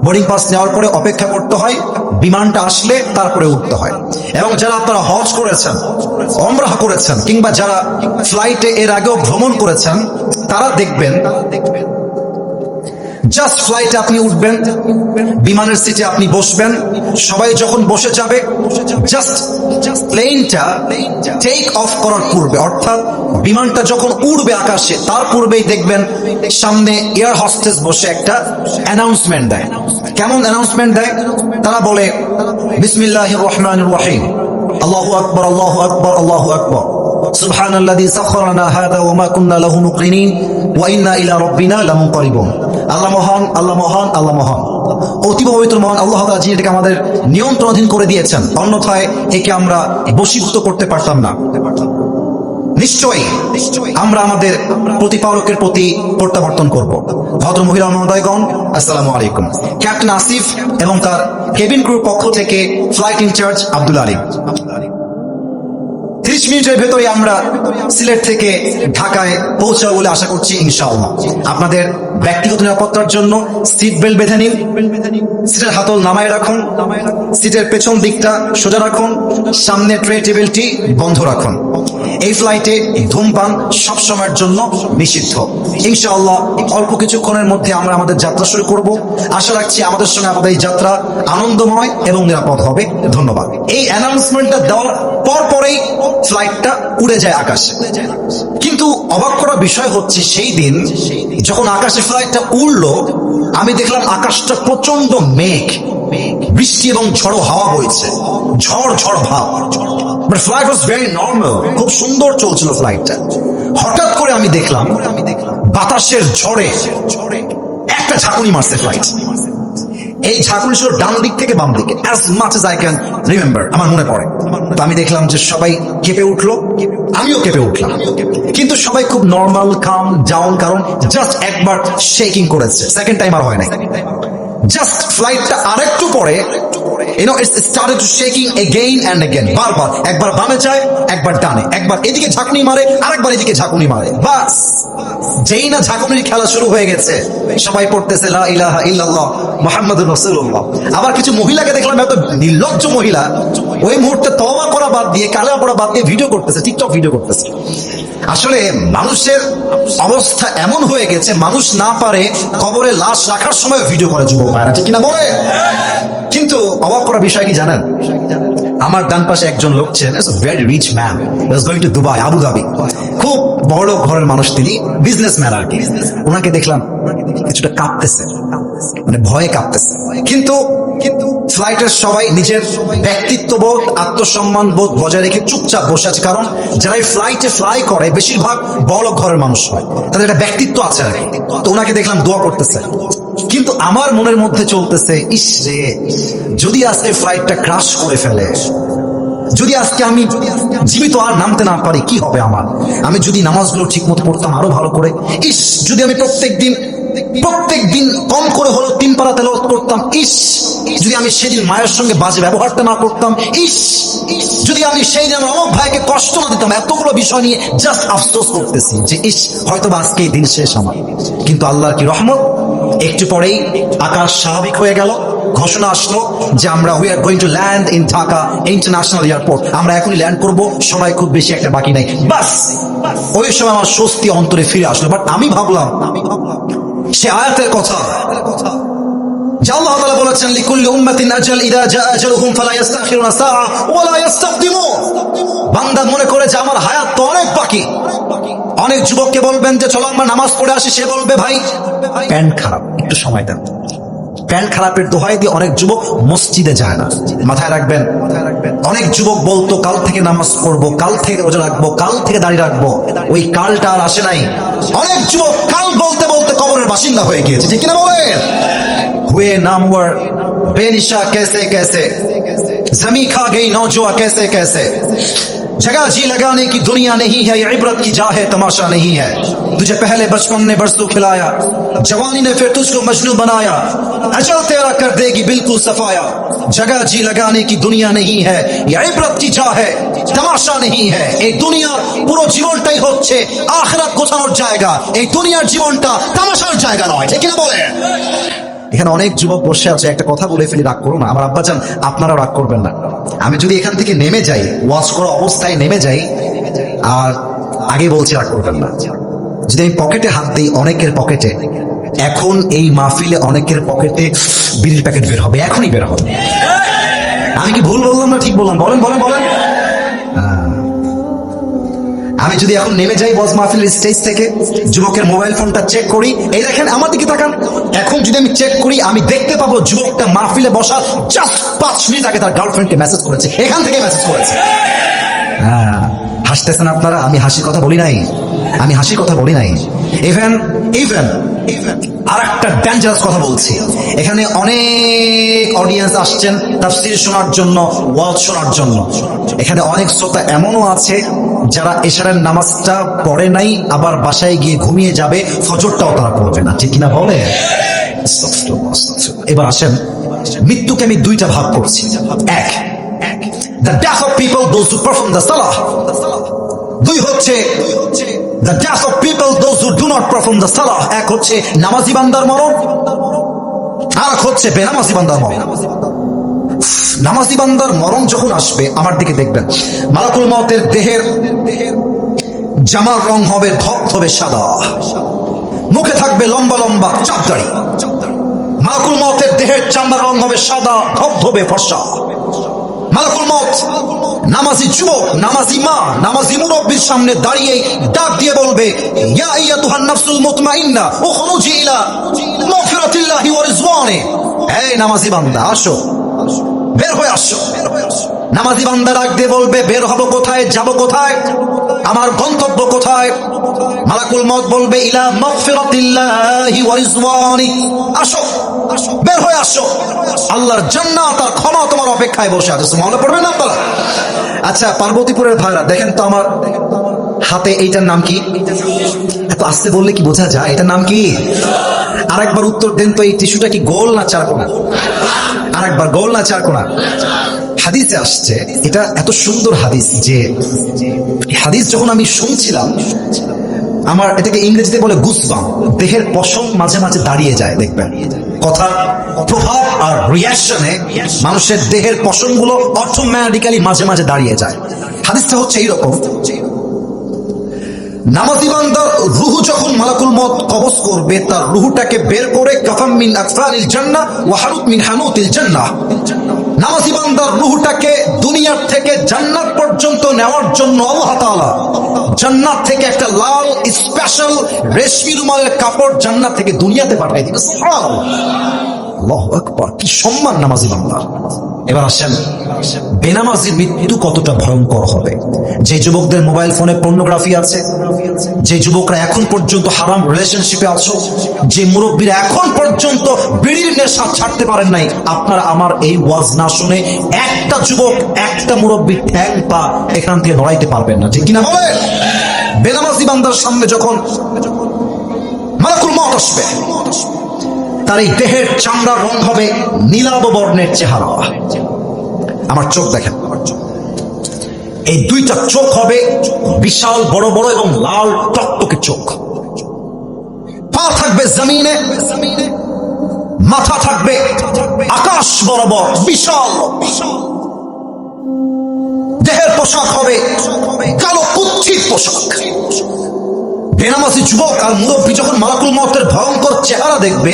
বোর্ডিং পাস নেওয়ার পরে অপেক্ষা করতে হয়, বিমানটা আসলে তারপরে উঠতে হয়। এবং যারা আপনারা হজ করেছেন, ওমরাহ করেছেন, কিংবা যারা ফ্লাইটে এর আগেও ভ্রমণ করেছেন, তারা দেখবেন জাস্ট ফ্লাইটে আপনি উঠবেন, বিমানের সিটে আপনি বসবেন, সবাই যখন বসে যাবে, জাস্ট প্লেনটা টেক অফ করার পূর্বে, অর্থাৎ বিমানটা যখন উড়বে আকাশে, তার পূর্বেই দেখবেন সামনে এয়ার হোস্টেস বসে একটা অ্যানাউন্সমেন্ট দেয়। কেমন অ্যানাউন্সমেন্ট দেয়? তারা বলে, বিসমিল্লাহির রহমানির রহিম, আল্লাহু আকবার, আল্লাহু আকবার, আল্লাহু আকবার, সুবহানাল্লাযী সাখখারানা হাযা ওয়া মা কুন্না লাহু মুকরিনিন ওয়া ইন্না ইলা রাব্বিনা লামুনকালিবুন। আল্লাহ মহান, আল্লাহ মহান, আল্লাহ মহান, অতীব পবিত্র মহান আল্লাহ তাআলা, যিনি এটাকে আমাদের নিয়ন্ত্রণাধীন করে দিয়েছেন, অন্যথায় একে আমরা বশীভূত করতে পারতাম না। নিশ্চয়ই আমরা আমাদের প্রতিপালকের প্রতি প্রত্যাবর্তন করব। ভদ্র মহিলা মহোদয়গণ, আসসালামু আলাইকুম। ক্যাপ্টেন আসিফ এবং তার কেবিন ক্রুর পক্ষ থেকে ফ্লাইট ইনচার্জ আব্দুল আলী। 30 মিনিটের ভেতরে আমরা সিলেট থেকে ঢাকায় পৌঁছাবো বলে আশা করছি ইনশাআল্লাহ। আপনাদের ব্যক্তিগত নিরাপত্তার জন্য সিট বেল্ট বেঁধে নিন, সিটের হাতল নামায় রাখুন, সিটের পেছন দিকটা সোজা রাখুন, সামনে ট্রে টেবিলটি বন্ধ রাখুন। এই ফ্লাইটে ধূমপান সব সময়ের জন্য নিষিদ্ধ। ইনশাআল্লাহ অল্প কিছুক্ষণের মধ্যে আমরা আমাদের যাত্রা শুরু করব। আশা রাখছি আমাদের সঙ্গে আমাদের এই যাত্রা আনন্দময় এবং নিরাপদ হবে। ধন্যবাদ। এই অ্যানাউন্সমেন্টটা দেওয়ার পরেই ফ্লাইটটা উড়ে যায় আকাশে। কিন্তু অবাক করা বিষয় হচ্ছে, সেই দিন যখন আকাশে ফ্লাইটটা উড়লো, আমি দেখলাম আকাশটা প্রচন্ড মেঘ, বৃষ্টি এবং ঝড়ো হাওয়া বইছে, ঝড় ঝড় ভাব। But flight was very normal, খুব সুন্দর চলছিল ফ্লাইটটা। হঠাৎ করে আমি দেখলাম বাতাসের ঝড়ে একটা ঝাঁকুনি মারছে ফ্লাইট। এই ঝাঁকুনি ছিল ডান দিক থেকে বাম দিকে, as much as I can remember, আমার মনে পড়ে। তো আমি দেখলাম যে সবাই কেঁপে উঠলো, আমিও কেঁপে উঠলাম, কিন্তু সবাই খুব নর্মাল, কাম ডাউন, কারণ জাস্ট একবার শেকিং করেছে, সেকেন্ড টাইম আর হয় নাই। জাস্ট ফ্লাইটটা আরেকটু পরে it started to shaking again and again, বারবার, একবার বামে যায়, একবার ডানে, একবার এদিকে ঝাঁকুনি মারে, আরেকবার এদিকে ঝাঁকুনি মারে। বাস যেই না ঝাঁকুনির খেলা শুরু হয়ে গেছে, সবাই পড়তেছে লা ইলাহা ইল্লাল্লাহ মুহাম্মাদুর রাসূলুল্লাহ। আবার কিছু মহিলাকে দেখলাম, এত নির্লজ্জ মহিলা, ওই মুহূর্তে তওবা করা বাদ দিয়ে, কালেমা পড়া বাদ দিয়ে ভিডিও করতেছে, টিকটক ভিডিও করতেছে। আসলে মানুষের অবস্থা এমন হয়ে গেছে, মানুষ না পারে কবরে লাশ রাখার সময় ভিডিও করে যুবক ভাইরা, ঠিক কিনা বলে? কিন্তু অবাক করা বিষয় কি জানেন, আমার ডান পাশে একজন লোক ছিলেন, very rich man, going to Dubai, Abu Dhabi, খুব বড় ঘরের মানুষ, তিনি বিজনেসম্যান আর কি। ওনাকে দেখলাম কিছুটা কাঁপতেছে, মানে ভয়ে কাঁপতেছে। কিন্তু ফ্লাইটের সবাই নিজের ব্যক্তিত্ববোধ, আত্মসম্মান বোধ বজায় রেখে চুপচাপ বসে আছে, কারণ যারা এই ফ্লাইটে ফ্লাই করে বেশিরভাগ বড় ঘরের মানুষ হয়, তাদের একটা ব্যক্তিত্ব আছে আর কি। তো ওনাকে দেখলাম দোয়া করতেছে, কিন্তু আমার মনের মধ্যে চলতেছে, ইস রে, যদি আজকে ফ্লাইটটা ক্রাশ করে ফেলে, যদি আজকে আমি জীবিত আর নামতে না পারি, কি হবে আমার? আমি যদি নামাজগুলো ঠিক মতো পড়তাম আরো ভালো করে, ইস, যদি আমি প্রত্যেক দিন কম করে হলো 3 পারা তেলাওয়াত করতাম, ইস, যদি আমি সেদিন মায়ের সঙ্গে বাজে ব্যবহারটা না করতাম, ইস, যদি আমি সেই দিন আমার অমুক ভাইকে কষ্ট না দিতাম। এতগুলো বিষয় নিয়ে জাস্ট আফসোস করতেছি যে ইস, হয়তো বা আজকে এই দিন শেষ আমার। কিন্তু আল্লাহর কি রহমত, একটু পরেই আকাশ স্বাভাবিক হয়ে গেল, ঘোষণা আসলো যে আমরা we are going to land in Dhaka international airport, আমরা এখনই ল্যান্ড করব, সময় খুব বেশি একটা বাকি নাই। বাস ওই সময় আমার স্বস্তি অন্তরে ফিরে আসলো। বাট আমি ভাবলাম সে আয়াতের কথা, যে আল্লাহ তাআলা বলেছেন, লিকুল্লি উম্মাতিন আজাল, ইযা জাআ আজালুহুম ফালা ইস্তাখিরুনা সাআ ওয়া লা ইস্তাকদিমুন। বান্দা মনে করে যে আমার হায়াত তো অনেক বাকি। অনেক যুবককে বলবেন যে চলো আমরা নামাজ পড়ে আসি, সে বলবে ভাই প্যান্ট খারাপ, একটু সময় দেন। প্যান্ট খারাপের দোহাই দিয়ে অনেক যুবক মসজিদে যায় না। মাথায় রাখবেন, অনেক যুবক বলতো কাল থেকে নামাজ পড়বো, কাল থেকে রোজা রাখবো, কাল থেকে দাঁড়িয়ে রাখবো, ওই কালটা আর আসে নাই। অনেক যুবক কাল বলতে বলতে কবরের বাসিন্দা হয়ে গিয়েছে, ঠিক কিনা বলেন? হুয়ে নামওয়ার বেনিশা कैसे कैसे, जमी खा गई नौजुआ कैसे कैसे, जगह जी लगाने की दुनिया नहीं है, ये इबरत की जा है, तमाशा नहीं है। तुझे पहले बचपन ने बरसों खिलाया, जवानी ने फिर तुझको मजनू बनाया, अजल तेरा कर देगी बिल्कुल सफाया। जगह जी लगाने की दुनिया नहीं है, ये इबरत की जा है, तमाशा नहीं है। এই দুনিয়ার পুরো জীবনটাই হচ্ছে আখিরাত গোছানোর জায়গা, এই দুনিয়ার জীবনটা তামাশার জায়গা নয়, ঠিক না বলেন? এখানে অনেক যুবক বসে আছে, একটা কথা বলে ফেলি, রাগ করো না আমার আব্বাজান, আপনারা রাগ করবেন না। আমি যদি এখান থেকে নেমে যাই, ওয়াজ করা অবস্থায় নেমে যাই, আর আগে বলছি রাগ করবেন না, যদি আমি পকেটে হাত দিই, অনেকের পকেটে এখন এই মাহফিলে অনেকের পকেটে বিড়ির প্যাকেট বের হবে, এখনই বের হবে। আমি কি ভুল বললাম না ঠিক বললাম? বলেন বলেন বলেন। আমি যদি এখন নেমে যাই ওয়াজ মাহফিলের স্টেজ থেকে, যুবকের মোবাইল ফোনটা চেক করি, এই দেখেন আমার দিকে তাকান, এখন যদি আমি চেক করি আমি দেখতে পাবো যুবকটা মাহফিলে বসা জাস্ট 5 মিনিট আগে তার গার্লফ্রেন্ডকে মেসেজ করেছে, এখান থেকে মেসেজ করেছে। হাসতেছেন আপনারা, আমি হাসির কথা বলি নাই, আমি হাসির কথা বলি নাই। ইভেন ইভেন আর একটা ডেঞ্জারাস কথা বলছি, এখানে অনেক অডিয়েন্স আসছেন তাফসীর শোনার জন্য, ওয়াজ শোনার জন্য। এখানে অনেক শ্রোতা এমনও আছে যারা এশারের নামাজটা পড়ে নাই, আবার বাসায় গিয়ে ঘুমিয়ে যাবে, ফজরটাও তারা পড়বে না, ঠিক কিনা বলে? এবার আসেন, মৃত্যুকে আমি দুইটা ভাগ করছি। এক, the death of people those who perform the salah, দুই হচ্ছে the death of people those who do not perform the salah। এক হচ্ছে নামাজি বান্দার মরণ, আর হচ্ছে বেনামাজি বান্দার মরণ। নামাজি বান্দার মরণ যখন আসবে, আমার দিকে দেখবেন, মালাকুল মউতের দেহের জামার রং হবে ধবধবে সাদা, মুখে থাকবে লম্বা লম্বা চাপ দাড়ি। মালাকুল মউতের দেহের চামড়ার রং হবে সাদা ধবধবে ফর্সা। মালাকুল মউত নামাজি যুবক, নামাজি মা, নামাজি মুরব্বির সামনে দাঁড়িয়ে ডাক দিয়ে বলবে, ইয়া আইয়াতুহান নাফসুল মুতমাইন্না উখরুজি ইলা মাগফিরাতিল্লাহি ওয়া রিজওয়ানি। এই নামাজি বান্দা আসো, বের হয়ে আসো। নামাজি বান্দা ডাক দিয়ে বলবে, বের হব কোথায়, যাব কোথায়, আমার গন্তব্য কোথায়? মালাকুল মউত বলবে, ইলা মাগফিরাতিল্লাহি ওয়া রিজওয়ানি। আসো, বের হয়ে আসো, আল্লাহর জান্নাত আর ক্ষমা তোমার অপেক্ষায় বসে আছে। সুবহানাল্লাহ পড়বেন না আপনারা? আচ্ছা, পার্বতীপুরের ভাইরা দেখেন তো আমার হাতে এইটার নাম কি? এত আস্তে বললে কি বোঝা যায়? এটার নাম কি? আরেকবার উত্তর দেন তো, এই টিস্যুটা কি গোল না চারকোনা? আরেকবার, গোল না চারকোনা? হাদিসে আসছে, এটা এত সুন্দর হাদিস যে হাদিস যখন আমি শুনছিলাম, আমার এটাকে ইংরেজিতে বলে গুসবাম, দেহের পশম মাঝে মাঝে দাঁড়িয়ে যায়। দেখবেন কথার প্রভাব আর রিয়াকশনে মানুষের দেহের পশমগুলো অটোমেটিক্যালি মাঝে মাঝে দাঁড়িয়ে যায়। হাদিসটা হচ্ছে এইরকম, নামাজি বান্দার রূহ যখন মালাকুল মউত কবজ করবে, তার রূহটাকে বের করে কাফাম মিন আকফারিল জান্নাহ ওয়া হানুত মিন হানুতিল জান্নাহ, নামাজি বান্দার রূহটাকে দুনিয়ার থেকে জান্নাত পর্যন্ত নেওয়ার জন্য আল্লাহ তাআলা জান্নাত থেকে একটা লাল স্পেশাল রেশমি রুমালের কাপড় জান্নাত থেকে দুনিয়াতে পাঠিয়ে দিবে। সুবহানাল্লাহ, আল্লাহু আকবার, কি সম্মান নামাজি বান্দার। এবার আসেন, বেনামাজির মৃত্যু কতটা ভয়ঙ্কর হবে। যে যুবকদের মোবাইল ফোনে পর্নোগ্রাফি আছে, যে যুবকরা এখন পর্যন্ত হারাম রিলেশনশিপে আছো, যে মুরব্বীরা এখন পর্যন্ত বিড়ির নেশা ছাড়তে পারেন নাই, আপনারা আমার এই ওয়াজ না শুনে একটা যুবক, একটা মুরব্বী ঠ্যাং পা এখান থেকে নড়াইতে পারবেন না, ঠিক কিনা বলেন? বেনামাজি বান্দার সামনে যখন মালাকুল মউত আসবে, তার এই দেহের চামড়ার রং হবে নীলাভ বর্ণের চেহারা। আমার চোখ দেখেন, এই দুইটা চোখ হবে বিশাল বড় বড় এবং লাল টকটকে চোখ। পা থাকবে জমিনে, মাথা থাকবে আকাশ বরাবর বিশাল। দেহের পোশাক হবে কালো কুৎসিত পোশাক। বেনামাজি যুবক আর মুরব্বী যখন মালাকুল মউতের ভয়ঙ্কর চেহারা দেখবে,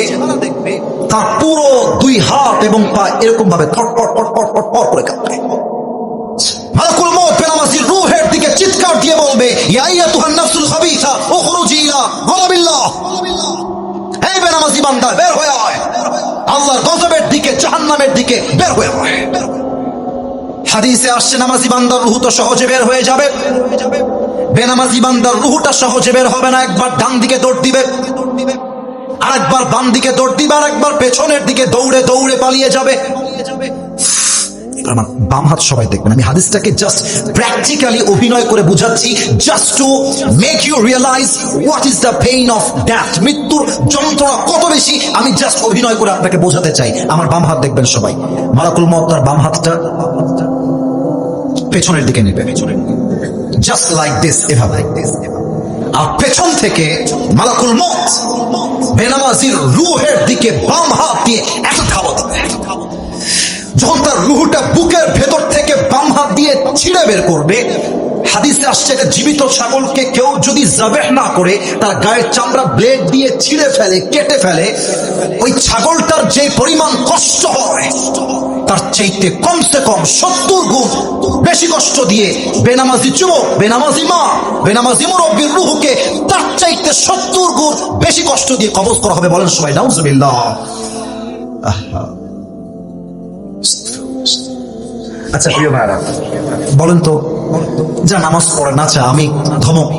তার পুরো 2 হাত এবং পা এরকম ভাবে থরথর থরথর থরথর করে কাঁপবে। মালাকুল মউত বেনামাজির রূহের দিকে চিৎকার দিয়ে বলবে, ইয়া আইয়াতুহান নাফসুল খাবিসা উখরুজি ইলা গাযাবিল্লাহ। এই বেনামাজি বান্দা, বের হয়ে আয়, আল্লাহর গজবের দিকে, জাহান্নামের দিকে বের হয়ে আয়। হাদিসে আসছে, নামাজি বান্দার রূহ তো সহজে বের হয়ে যাবে, বেনামাজি বান্দার রূহটা সহজে বের হবে না। একবার ডান দিকে দৌড় দিবে, আরেকবার বাম দিকে দৌড় দিবে, আরেকবার পেছনের দিকে দৌড়ে দৌড়ে পালিয়ে যাবে। আমার বাম হাত সবাই দেখবেন। আমি হাদিসটাকে জাস্ট প্র্যাকটিক্যালি অভিনয় করে বুঝাচ্ছি, just to make you realise what is the pain of death. মৃত্যুর যন্ত্রণা কত বেশি আমি জাস্ট অভিনয় করে আপনাকে বোঝাতে চাই। আমার বাম হাত দেখবেন সবাই। মালাকুল মউত তার বাম হাতটা পেছনের দিকে নেবে, জাস্ট লাইক দিস, এভাবে। আর পেছন থেকে মালাকুল মউত বেনামাজির রূহের দিকে বাম হাত দিয়ে একটা ধাওয়া দেবে। যখন তার রূহটা বুকের ভেতর থেকে বাম হাত দিয়ে ছিঁড়ে বের করবে, হাদিসে আসছে জীবিত ছাগলকে কেউ যদি যাবেহ না করে তার গায়ের চামড়া ব্লেড দিয়ে ছিঁড়ে ফেলে, কেটে ফেলে, ওই ছাগলটার যে পরিমাণ কষ্ট হয় তার চাইতে কমসে কম 70 গুণ বেশি কষ্ট দিয়ে বেনামাজি যুবক, বেনামাজি মা, বেনামাজি মুরব্বির রূহকে তার চাইতে 70 গুণ বেশি কষ্ট দিয়ে কবজ করা হবে। বলেন সবাই নাউজুবিল্লাহ। আচ্ছা প্রিয় ভাইরা, বলেন তো, যা নামাজ পড়ে না, আচ্ছা আমি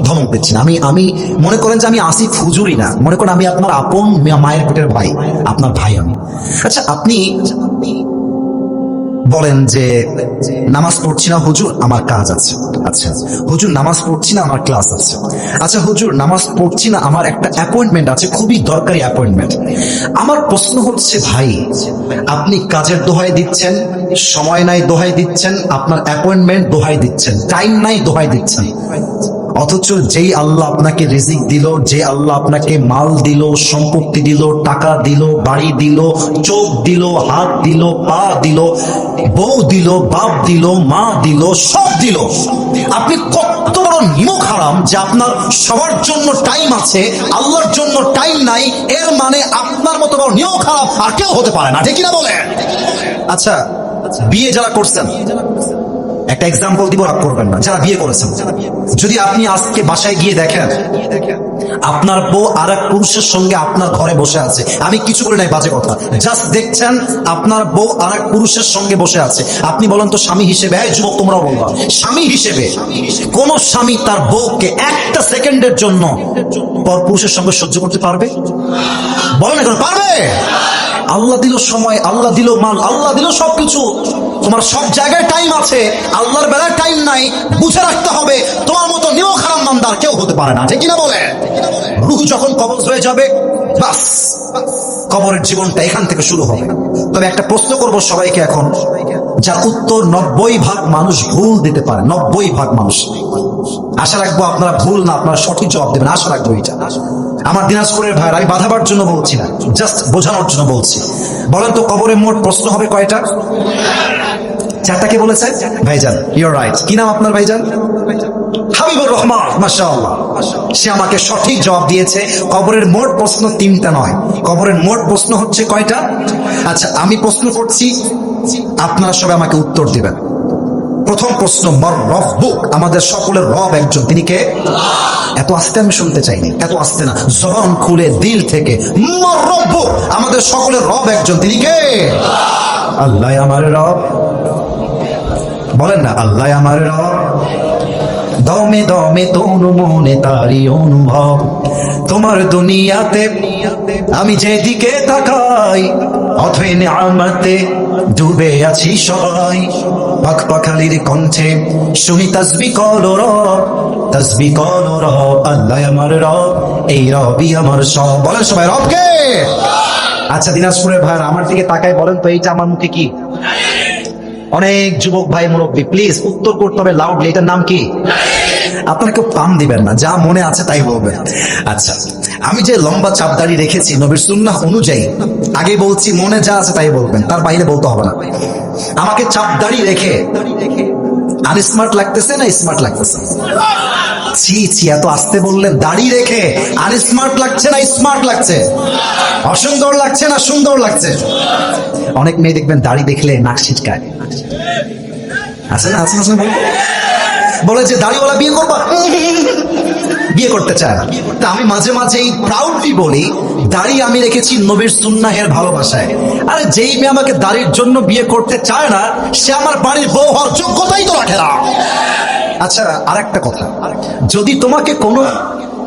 ধমক দিচ্ছি না, আমি মনে করেন যে আমি আসিফ হুজুরই না, মনে করেন আমি আপনার আপন মায়ের পেটের ভাই, আপনার ভাই আমি। আচ্ছা আপনি বলেন যে নামাজ পড়ছি না হুজুর, আমার কাজ আছে। আচ্ছা হুজুর নামাজ পড়ছি না, আমার ক্লাস আছে। আচ্ছা হুজুর নামাজ পড়ছি না, আমার একটা অ্যাপয়েন্টমেন্ট আছে, খুবই দরকারি অ্যাপয়েন্টমেন্ট। আমার প্রশ্ন হচ্ছে ভাই, আপনি কাজের দোহাই দিচ্ছেন, সময় নাই দোহাই দিচ্ছেন, আপনার অ্যাপয়েন্টমেন্ট দোহাই দিচ্ছেন, টাইম নাই দোহাই দিচ্ছেন, অথচ যেই আল্লাহ আপনাকে রিজিক দিল, যে আল্লাহ আপনাকে মাল দিল, সম্পত্তি দিল, টাকা দিল, বাড়ি দিল, চোখ দিল, হাত দিল, পা দিল, বউ দিল, বাপ দিল, মা দিল, সব দিল, আপনি কত বড় নিমক হারাম যে আপনার সবার জন্য টাইম আছে, আল্লাহর জন্য টাইম নাই। এর মানে আপনার মতো বড় নিমক হারাম আর কেউ হতে পারে না, ঠিক কিনা বলেন? আচ্ছা বিয়ে যারা করছেন, একটা এক্সাম্পল দিব, রাগ করবেন না, যারা বিয়ে করেছেন, যদি আপনি আজকে বাসায় গিয়ে দেখেন আপনার বউ আর এক পুরুষের সঙ্গে আপনার ঘরে বসে আছে, আমি কিছু বলি নাই, বাজে কথা, জাস্ট দেখছেন আপনার বউ আর এক পুরুষের সঙ্গে বসে আছে, আপনি বলেন তো স্বামী হিসেবে, হ্যাঁ যুবক তোমরাও বলবা, স্বামী হিসেবে কোন স্বামী তার বউকে একটা সেকেন্ডের জন্য পর পুরুষের সঙ্গে সহ্য করতে পারবে? বলেন এখন পারবে? আল্লাহ দিল সময়, আল্লাহ দিল মাল, আল্লাহ দিল সবকিছু, তোমার সব জায়গায় টাইম আছে, আল্লাহর বেলায় টাইম নাই। বুঝে রাখতে হবে তোমার মতো নিমক হারাম বান্দার কেউ হতে পারে না, ঠিক কিনা বলে? রূহ যখন কবজ হয়ে যাবে, বাস কবরের জীবনটা এখান থেকে শুরু হবে। তবে একটা প্রশ্ন করব সবাইকে এখন, যার উত্তর 90% মানুষ ভুল দিতে পারে, 90% মানুষ। আশা রাখবো আপনারা ভুল না, আপনারা সঠিক জবাব দেবেন, আশা রাখবো এটা। আমার দিনাজপুরের ভাইয়ের, আমি বাধাবার জন্য বলছি না, জাস্ট বোঝানোর জন্য বলছি। বলেন তো কবরে মোট প্রশ্ন হবে কয়টা? 4টা কে বলেছে? ভাইজান ইউর রাইট। কি নাম আপনার ভাইজান? হাবিবুর রহমান, মাশাআল্লাহ। সে আমাকে সঠিক জবাব দিয়েছে। কবরের মোট প্রশ্ন 3টা নয়, কবরের মোট প্রশ্ন হচ্ছে কয়টা? আচ্ছা আমি প্রশ্ন করছি, আপনারা সবাই আমাকে উত্তর দিবেন। প্রথম প্রশ্ন, মর রব্বুক, আমাদের সকলের রব একজন, তিনি কে? এত আস্তে আমি শুনতে চাইনি, এত আস্তে না, জবান খুলে দিল থেকে, মর রব্বুক, আমাদের সকলের রব একজন, তিনি কে? আল্লাহ আমার রব। বলেন না, আল্লাহ আমার রব। দমে দমে তনু মনে তারি অনুভব, তোমার দুনিয়াতে আমি যেদিকে তাকাই, অথই নিয়ামতে ডুবে আছি সবাই। পাখ পাখালির কণ্ঠে শুনি তাসবিহ করো রব, তাসবিহ করো রব, আল্লাহ আমার রব, এই রবই আমার সব। বলেন সবাই রব কে? আচ্ছা দিনাজপুরের ভাই আমার দিকে তাকায় বলেন তো, এইটা আমার মুখে কি? অনেক যুবক ভাই মুরব্বী, প্লিজ উত্তর করতে হবে লাউডলি, এটার নাম কি? আপনারা কেউ পাম দিবেন না, যা মনে আছে তাই বলবেন। আচ্ছা আমি যে লম্বা চাপ দাড়ি রেখেছি নবীর সুন্নাহ অনুযায়ী, আগে বলছি মনে যা আছে তাই বলবেন, তার বাইরে বলতে হবে না। আমাকে চাপ দাড়ি রেখে আনস্মার্ট লাগতেছে না স্মার্ট লাগতেছে? ছি ছি, এত আস্তে বললেন। দাড়ি রেখে আনস্মার্ট লাগছে না স্মার্ট লাগছে? অসুন্দর লাগছে না সুন্দর লাগছে? অনেক মেয়ে দেখবেন দাড়ি দেখলে নাক ছিটকায়, আছে না? আছে না? বলে যে দাড়িওয়ালা বিয়ে করবা, বিয়ে করতে চায় না। তা আমি মাঝে মাঝে প্রাউডলি বলি, দাড়ি আমি রেখেছি নবীর সুন্নাহের ভালোবাসায়। আরে যেই মেয়ে আমাকে দাড়ির জন্য বিয়ে করতে চায় না, সে আমার বাড়ির বউ হওয়ার যোগ্যতাই তো রাখে না। আচ্ছা আর একটা কথা, যদি তোমাকে কোনো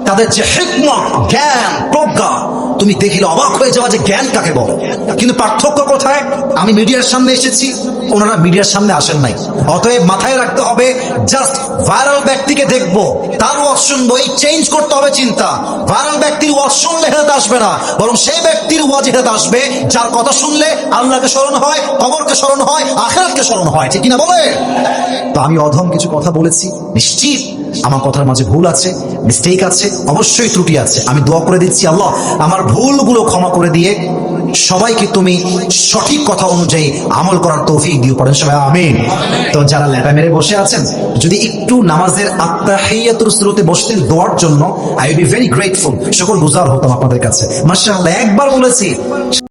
তাদের যে হিকমত, জ্ঞান, প্রজ্ঞা, তুমি দেখিলে অবাক হয়ে যাওয়া যে জ্ঞান কাকে বলে, কিন্তু পার্থক্য কোথায়? আমি মিডিয়ার সামনে এসেছি, ওনারা মিডিয়ার সামনে আসেন নাই। অতএব মাথায় রাখতে হবে, জাস্ট ভাইরাল ব্যক্তিকে দেখবো, তার ওয়াজ শুনবো, এই চেঞ্জ করতে হবে চিন্তা। ভাইরাল ব্যক্তির ওয়াজ শুনলে হেদায়েত আসবে না, বরং সেই ব্যক্তির ওয়াজ হেদায়েত আসবে যার কথা শুনলে আল্লাহকে স্মরণ হয়, কবরকে স্মরণ হয়, আখিরাতকে স্মরণ হয়। ঠিক কিনা বলে? তো আমি অধম কিছু কথা বলেছি, নিশ্চিত আমার কথার মাঝে ভুল আছে, মিস্টেক আছে, অবশ্যই ত্রুটি আছে। আমি দোয়া করে দিচ্ছি, আল্লাহ আমার ভুলগুলো ক্ষমা করে দিয়ে সবাইকে তুমি সঠিক কথা অনুযায়ী আমল করার তৌফিক দিও, পড়েন সবাই আমিন। তো যারা লেপা মেরে বসে আছেন, যদি একটু নামাজের আত্তাহিয়াতুর শুরুতে বসতেন দোয়ার জন্য, I will be very grateful, শুকর গুজার হতাম আপনাদের কাছে। মাশাআল্লাহ, একবার বলেছি